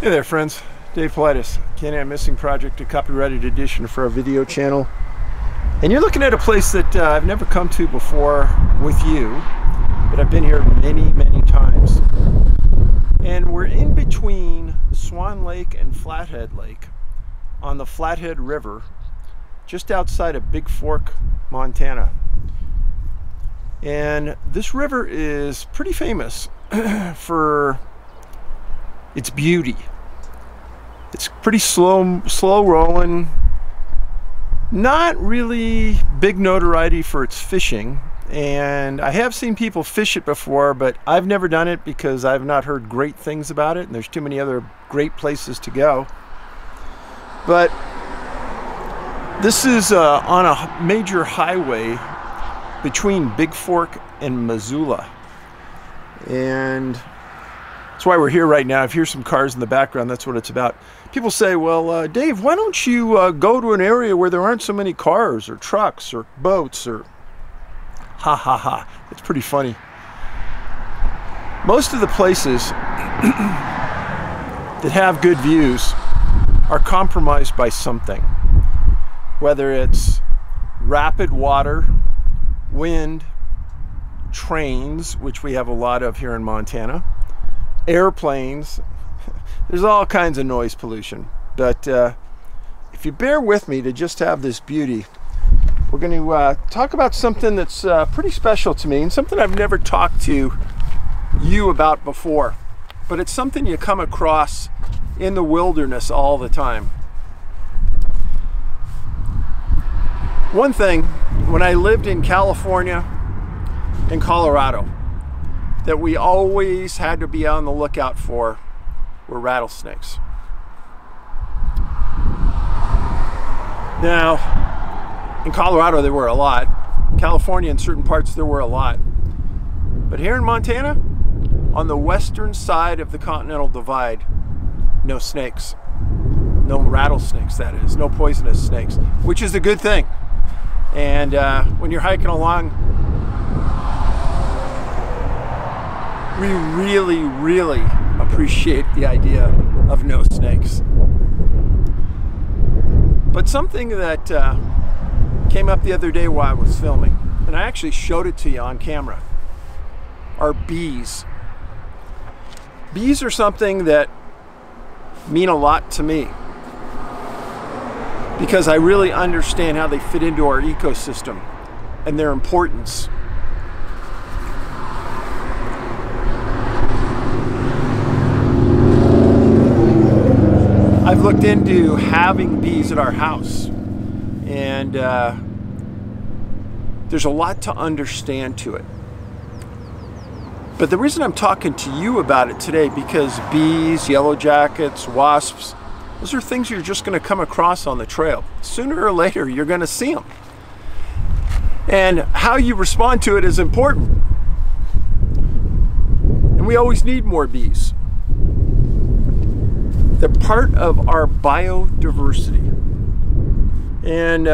Hey there friends, Dave Paulides, Can-Am Missing Project, a copyrighted edition for our video channel. And you're looking at a place that I've never come to before with you, but I've been here many times. And we're in between Swan Lake and Flathead Lake on the Flathead River, just outside of Big Fork, Montana. And this river is pretty famous for its beauty. It's pretty slow rolling, not really big notoriety for its fishing, and I have seen people fish it before, but I've never done it because I've not heard great things about it, and there's too many other great places to go. But this is on a major highway between Big Fork and Missoula, and that's why we're here right now. If you hear some cars in the background, that's what it's about. People say, well, Dave, why don't you go to an area where there aren't so many cars or trucks or boats or... Ha ha ha. It's pretty funny. Most of the places that have good views are compromised by something. Whether it's rapid water, wind, trains, which we have a lot of here in Montana, airplanes. There's all kinds of noise pollution, but if you bear with me to just have this beauty, we're going to talk about something that's pretty special to me and something I've never talked to you about before, but it's something you come across in the wilderness all the time. One thing, when I lived in California and Colorado, that we always had to be on the lookout for were rattlesnakes. Now, in Colorado there were a lot. California, in certain parts, there were a lot. But here in Montana, on the western side of the Continental Divide, no snakes. No rattlesnakes, that is. No poisonous snakes, which is a good thing. And when you're hiking along, we really appreciate the idea of no snakes. But something that came up the other day while I was filming, and I actually showed it to you on camera, are bees. Bees are something that mean a lot to me because I really understand how they fit into our ecosystem and their importance. I've looked into having bees at our house, and there's a lot to understand to it. But the reason I'm talking to you about it today, because bees, yellow jackets, wasps, those are things you're just going to come across on the trail. Sooner or later, you're going to see them. And how you respond to it is important. And we always need more bees. They're part of our biodiversity. And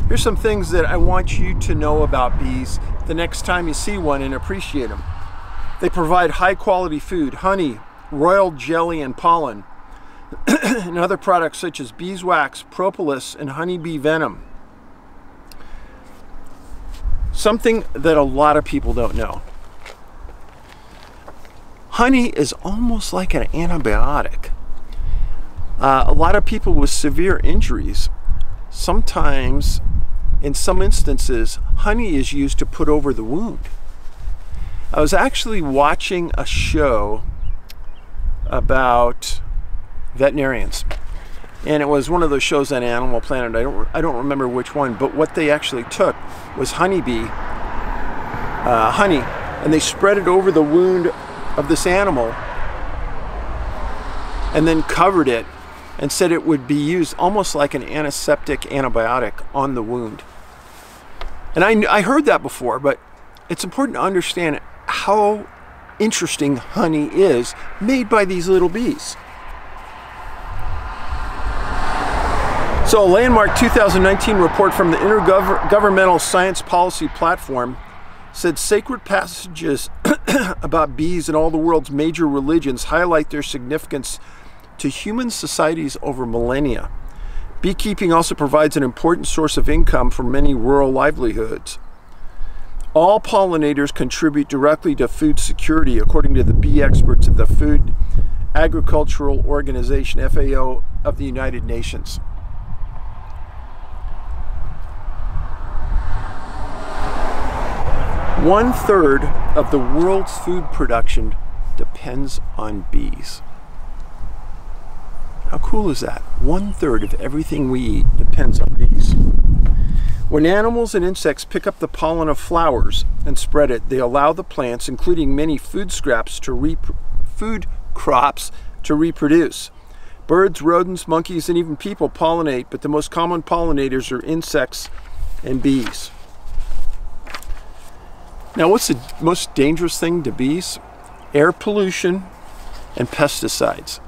here's some things that I want you to know about bees the next time you see one and appreciate them. They provide high quality food, honey, royal jelly, and pollen, and other products such as beeswax, propolis, and honeybee venom. Something that a lot of people don't know. Honey is almost like an antibiotic. A lot of people with severe injuries, sometimes, in some instances, honey is used to put over the wound. I was actually watching a show about veterinarians, and it was one of those shows on Animal Planet. I don't remember which one, but what they actually took was honey, and they spread it over the wound of this animal and then covered it and said it would be used almost like an antiseptic antibiotic on the wound. And I heard that before, but it's important to understand how interesting honey is made by these little bees. So a landmark 2019 report from the Intergovernmental Science Policy Platform said sacred passages about bees in all the world's major religions highlight their significance to human societies over millennia. Beekeeping also provides an important source of income for many rural livelihoods. All pollinators contribute directly to food security, according to the bee experts at the Food Agricultural Organization, FAO, of the United Nations. One-third of the world's food production depends on bees. How cool is that? 1/3 of everything we eat depends on bees. When animals and insects pick up the pollen of flowers and spread it, they allow the plants, including many food crops, to reproduce. Birds, rodents, monkeys, and even people pollinate, but the most common pollinators are insects and bees. Now, what's the most dangerous thing to bees? Air pollution and pesticides.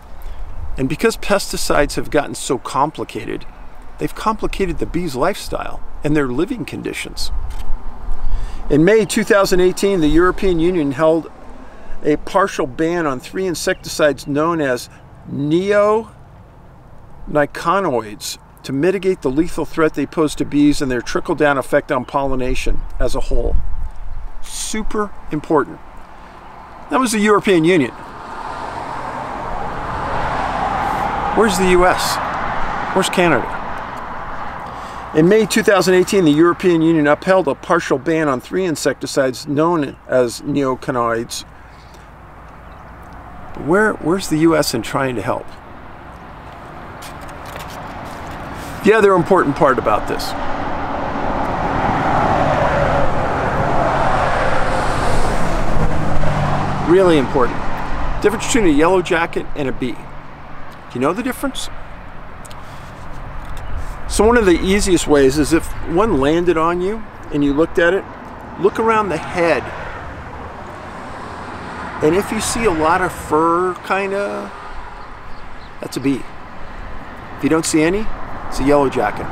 And because pesticides have gotten so complicated, they've complicated the bees' lifestyle and their living conditions. In May 2018, the European Union held a partial ban on 3 insecticides known as neonicotinoids to mitigate the lethal threat they pose to bees and their trickle-down effect on pollination as a whole. Super important. That was the European Union. Where's the US? Where's Canada? In May 2018, the European Union upheld a partial ban on 3 insecticides known as neonicotinoids. Where's the US in trying to help? The other important part about this. Really important. Difference between a yellow jacket and a bee. Do you know the difference? So one of the easiest ways is if one landed on you and you looked at it, look around the head. And if you see a lot of fur, kinda, that's a bee. If you don't see any, it's a yellow jacket.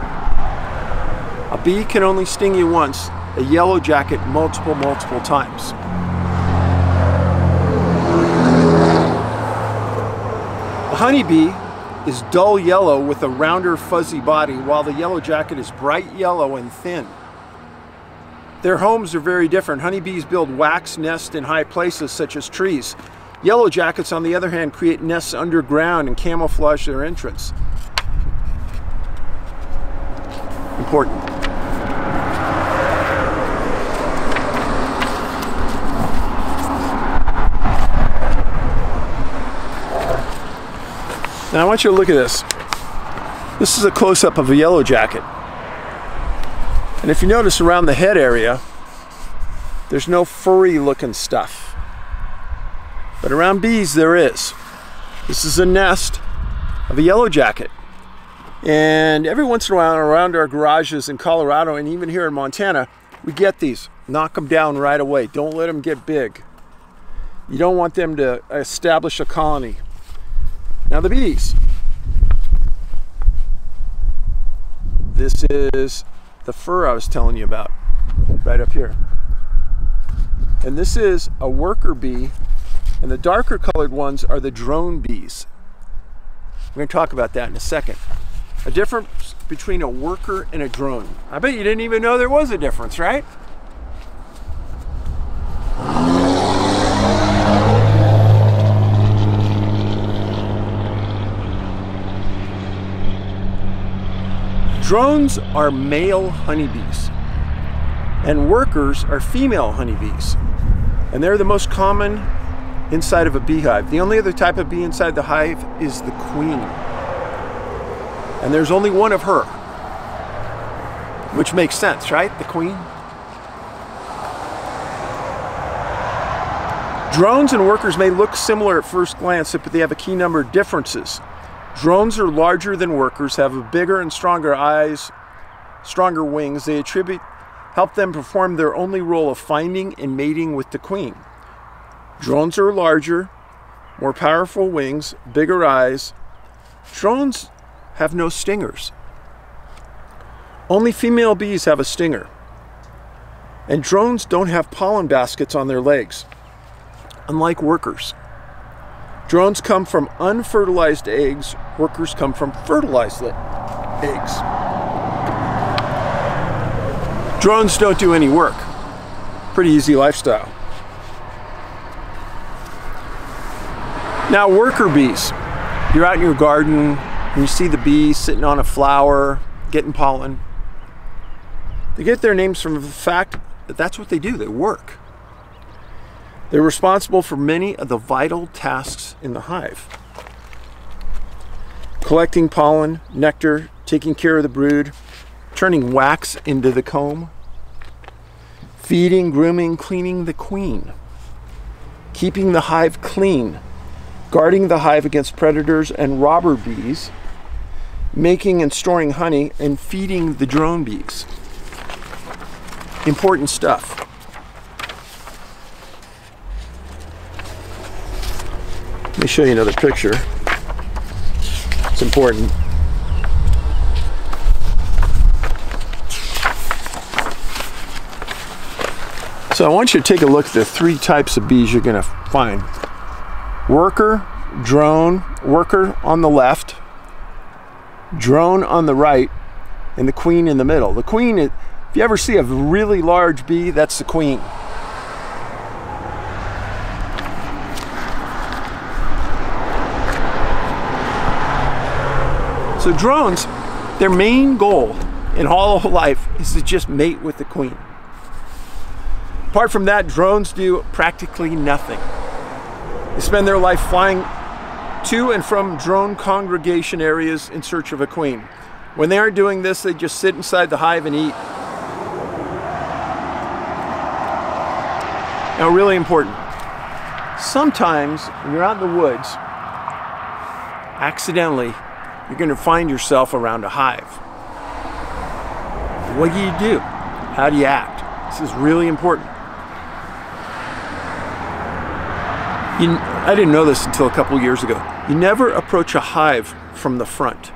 A bee can only sting you once, a yellow jacket multiple times. A honeybee is dull yellow with a rounder, fuzzy body, while the yellow jacket is bright yellow and thin. Their homes are very different. Honeybees build wax nests in high places, such as trees. Yellow jackets, on the other hand, create nests underground and camouflage their entrance. Important. Now I want you to look at this. This is a close-up of a yellow jacket. And if you notice around the head area, there's no furry looking stuff. But around bees there is. This is a nest of a yellow jacket. And every once in a while around our garages in Colorado and even here in Montana, we get these. Knock them down right away. Don't let them get big. You don't want them to establish a colony. Now the bees. This is the fur I was telling you about, right up here. And this is a worker bee, and the darker colored ones are the drone bees. We're going to talk about that in a second. A difference between a worker and a drone. I bet you didn't even know there was a difference, right? Drones are male honeybees, and workers are female honeybees, and they're the most common inside of a beehive. The only other type of bee inside the hive is the queen, and there's only one of her, which makes sense, right? The queen. Drones and workers may look similar at first glance, but they have a key number of differences. Drones are larger than workers, have bigger and stronger eyes, stronger wings. They help them perform their only role of finding and mating with the queen. Drones are larger, more powerful wings, bigger eyes. Drones have no stingers. Only female bees have a stinger. And drones don't have pollen baskets on their legs, unlike workers. Drones come from unfertilized eggs. Workers come from fertilized eggs. Drones don't do any work. Pretty easy lifestyle. Now, worker bees. You're out in your garden and you see the bees sitting on a flower, getting pollen. They get their names from the fact that that's what they do. They work. They're responsible for many of the vital tasks in the hive. Collecting pollen, nectar, taking care of the brood, turning wax into the comb, feeding, grooming, cleaning the queen, keeping the hive clean, guarding the hive against predators and robber bees, making and storing honey, and feeding the drone bees. Important stuff. Let me show you another picture. It's important. So I want you to take a look at the three types of bees you're going to find. Worker, drone, worker on the left, drone on the right, and the queen in the middle. The queen, if you ever see a really large bee, that's the queen. So drones, their main goal in all of life is to just mate with the queen. Apart from that, drones do practically nothing. They spend their life flying to and from drone congregation areas in search of a queen. When they aren't doing this, they just sit inside the hive and eat. Now, really important. Sometimes when you're out in the woods, accidentally, you're going to find yourself around a hive. What do? How do you act? This is really important. I didn't know this until a couple years ago. You never approach a hive from the front.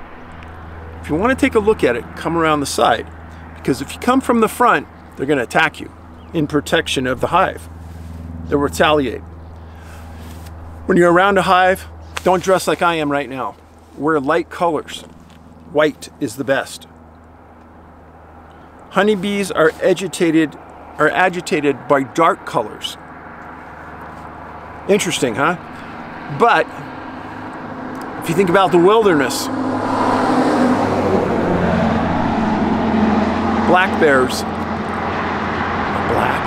If you want to take a look at it, come around the side. Because if you come from the front, they're going to attack you in protection of the hive. They'll retaliate. When you're around a hive, don't dress like I am right now. Wear light colors. White is the best. Honeybees are agitated by dark colors. Interesting, huh? But if you think about the wilderness, black bears are black.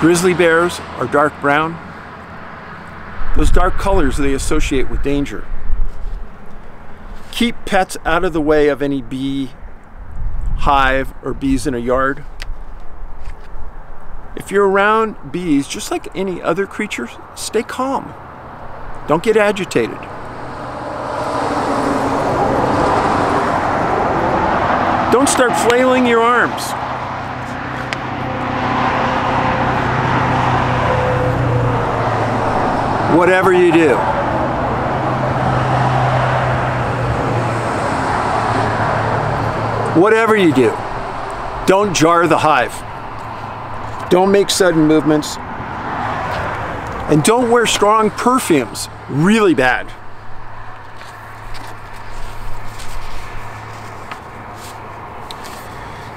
Grizzly bears are dark brown. Those dark colors they associate with danger. Keep pets out of the way of any bee hive or bees in a yard. If you're around bees, just like any other creatures, stay calm. Don't get agitated. Don't start flailing your arms. Whatever you do. Whatever you do, don't jar the hive. Don't make sudden movements. And don't wear strong perfumes. Really bad.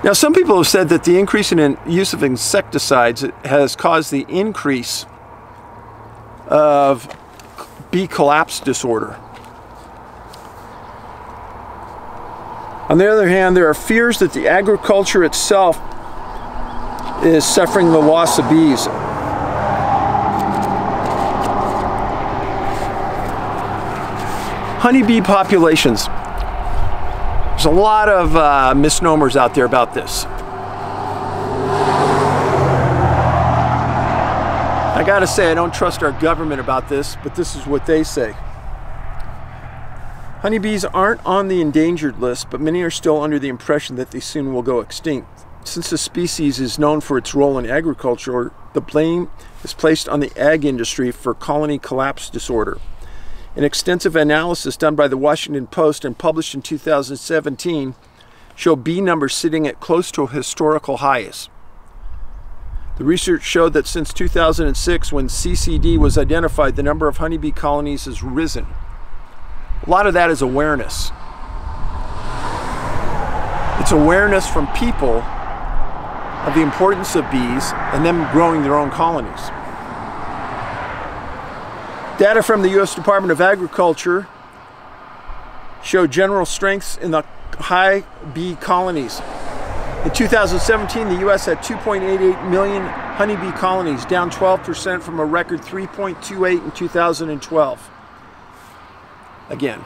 Now, some people have said that the increase in use of insecticides has caused the increase of bee collapse disorder. On the other hand, there are fears that the agriculture itself is suffering the loss of bees. Honeybee populations. There's a lot of misnomers out there about this. I gotta say, I don't trust our government about this, but this is what they say. Honeybees aren't on the endangered list, but many are still under the impression that they soon will go extinct. Since the species is known for its role in agriculture, the blame is placed on the ag industry for colony collapse disorder. An extensive analysis done by the Washington Post and published in 2017 showed bee numbers sitting at close to historical highs. The research showed that since 2006, when CCD was identified, the number of honeybee colonies has risen. A lot of that is awareness. It's awareness from people of the importance of bees and them growing their own colonies. Data from the U.S. Department of Agriculture show general strengths in the high bee colonies. In 2017, the U.S. had 2.88 million honeybee colonies, down 12% from a record 3.28 in 2012. Again,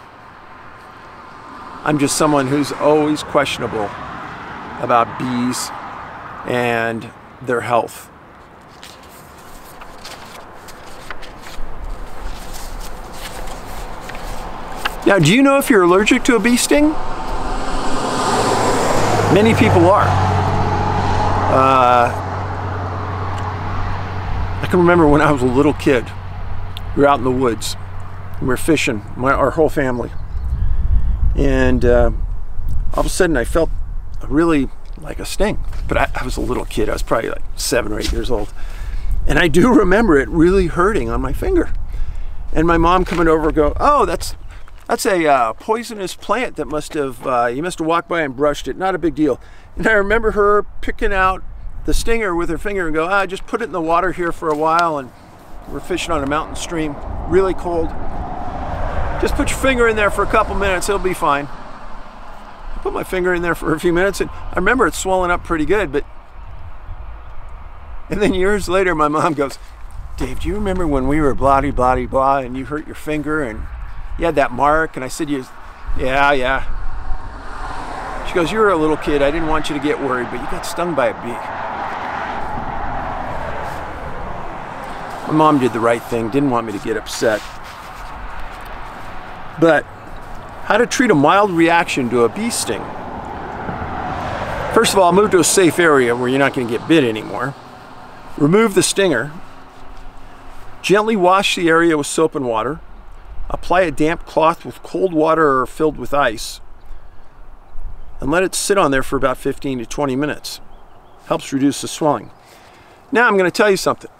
I'm just someone who's always questionable about bees and their health. Now, do you know if you're allergic to a bee sting? Many people are. I can remember when I was a little kid, we were out in the woods, we were fishing, our whole family. And all of a sudden I felt really like a sting. But I was a little kid, I was probably like 7 or 8 years old. And I do remember it really hurting on my finger. And my mom coming over and go, oh, that's a poisonous plant that you must have walked by and brushed it, not a big deal. And I remember her picking out the stinger with her finger and go, just put it in the water here for a while, and we're fishing on a mountain stream, really cold. Just put your finger in there for a couple minutes, it'll be fine. I put my finger in there for a few minutes, and I remember it swelling up pretty good, and then years later my mom goes, Dave, do you remember when we were blah, blah, blah, and you hurt your finger and you had that mark? And I said, yeah. She goes, you were a little kid, I didn't want you to get worried, but you got stung by a bee. My mom did the right thing, didn't want me to get upset. But how to treat a mild reaction to a bee sting? First of all, move to a safe area where you're not going to get bit anymore. Remove the stinger. Gently wash the area with soap and water. Apply a damp cloth with cold water or filled with ice, and let it sit on there for about 15 to 20 minutes. Helps reduce the swelling. Now I'm going to tell you something.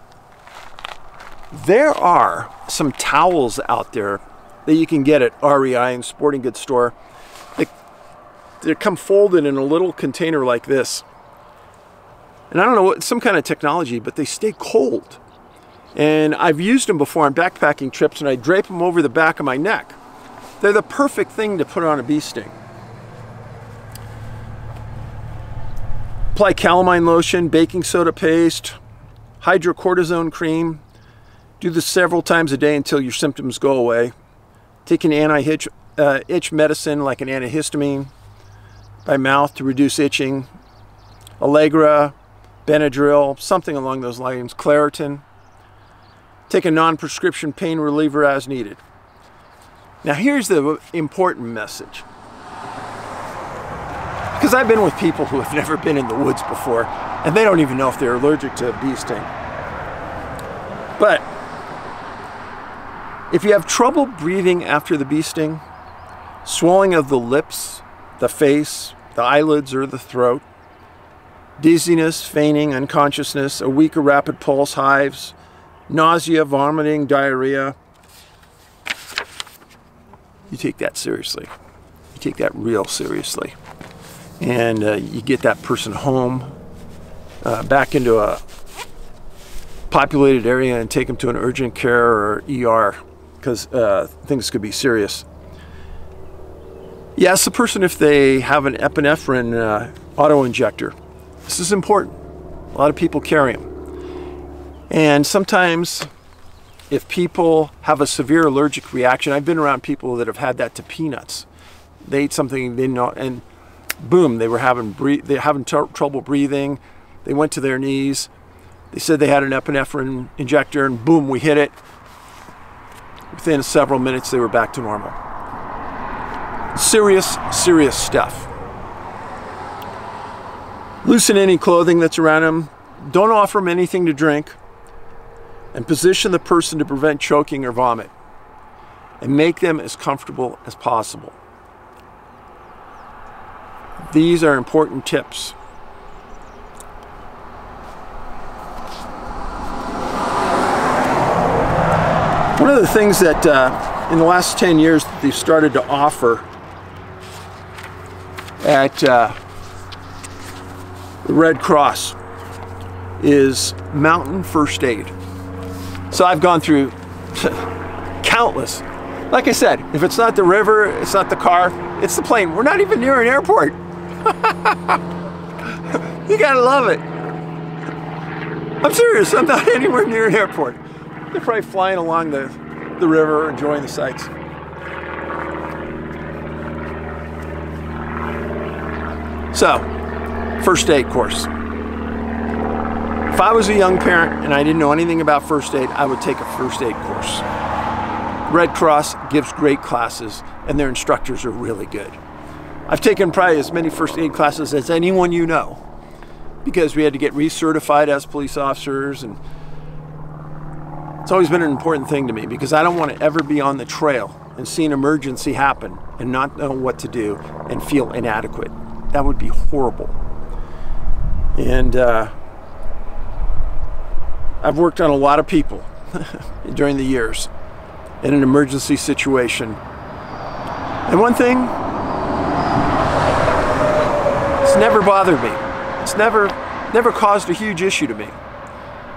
There are some towels out there that you can get at REI and sporting goods store. They come folded in a little container like this. And I don't know what, some kind of technology, but they stay cold. And I've used them before on backpacking trips, and I drape them over the back of my neck. They're the perfect thing to put on a bee sting. Apply calamine lotion, baking soda paste, hydrocortisone cream. Do this several times a day until your symptoms go away. Take an anti-itch medicine like an antihistamine by mouth to reduce itching. Allegra, Benadryl, something along those lines, Claritin. Take a non-prescription pain reliever as needed. Now here's the important message. Because I've been with people who have never been in the woods before, and they don't even know if they're allergic to a bee sting. But if you have trouble breathing after the bee sting, swelling of the lips, the face, the eyelids, or the throat, dizziness, fainting, unconsciousness, a weak or rapid pulse, hives, nausea, vomiting, diarrhea, you take that seriously. You take that real seriously. And you get that person home, back into a populated area, and take them to an urgent care or ER, because things could be serious. You ask the person if they have an epinephrine auto-injector. This is important. A lot of people carry them. And sometimes if people have a severe allergic reaction, I've been around people that have had that to peanuts. They ate something they didn't know, and boom, they're having trouble breathing. They went to their knees. They said they had an epinephrine injector, and boom, we hit it. Within several minutes, they were back to normal. Serious, serious stuff. Loosen any clothing that's around them. Don't offer them anything to drink. And position the person to prevent choking or vomit. And make them as comfortable as possible. These are important tips. One of the things that in the last 10 years that they've started to offer at the Red Cross is mountain first aid. So I've gone through countless. Like I said, if it's not the river, it's not the car, it's the plane. We're not even near an airport. You gotta love it. I'm serious, I'm not anywhere near an airport. They're probably flying along the river, enjoying the sights. So, first aid course. If I was a young parent and I didn't know anything about first aid, I would take a first aid course. Red Cross gives great classes and their instructors are really good. I've taken probably as many first aid classes as anyone you know, because we had to get recertified as police officers, and it's always been an important thing to me because I don't want to ever be on the trail and see an emergency happen and not know what to do and feel inadequate. That would be horrible. And I've worked on a lot of people during the years in an emergency situation. And one thing, it's never bothered me. It's never caused a huge issue to me.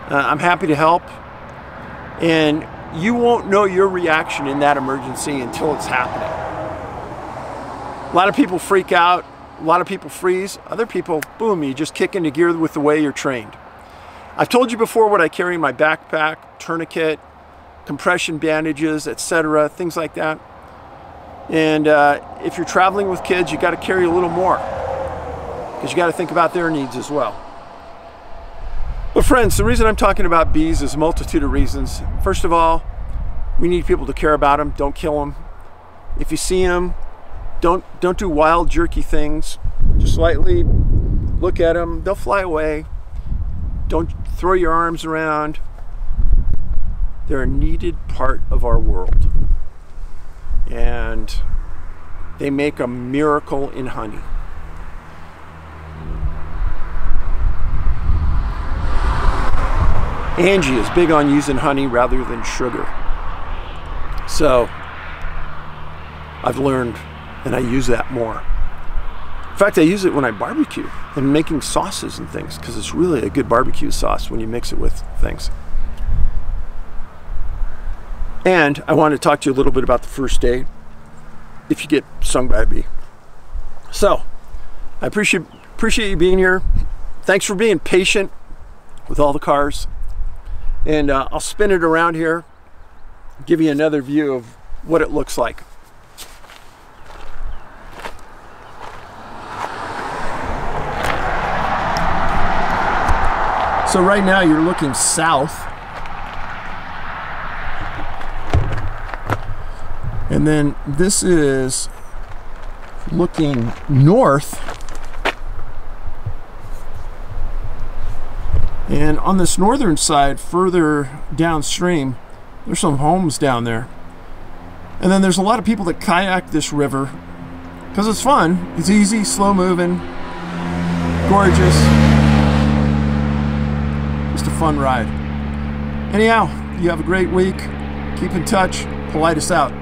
I'm happy to help. And you won't know your reaction in that emergency until it's happening. A lot of people freak out. A lot of people freeze. Other people, boom, you just kick into gear with the way you're trained. I've told you before what I carry in my backpack: tourniquet, compression bandages, etc., things like that. And if you're traveling with kids, you got to carry a little more because you got to think about their needs as well. But friends, the reason I'm talking about bees is a multitude of reasons. First of all, we need people to care about them. Don't kill them. If you see them, don't do wild, jerky things. Just lightly look at them. They'll fly away. Don't throw your arms around. They're a needed part of our world. And they make a miracle in honey. Angie is big on using honey rather than sugar. So I've learned, and I use that more. In fact, I use it when I barbecue and making sauces and things, because it's really a good barbecue sauce when you mix it with things. And I want to talk to you a little bit about the first aid if you get stung by a bee. So I appreciate you being here. Thanks for being patient with all the cars. And I'll spin it around here, give you another view of what it looks like. So right now you're looking south. And then this is looking north. And on this northern side, further downstream, there's some homes down there. And then there's a lot of people that kayak this river because it's fun. It's easy, slow moving, gorgeous. Just a fun ride. Anyhow, you have a great week. Keep in touch. Paulides out.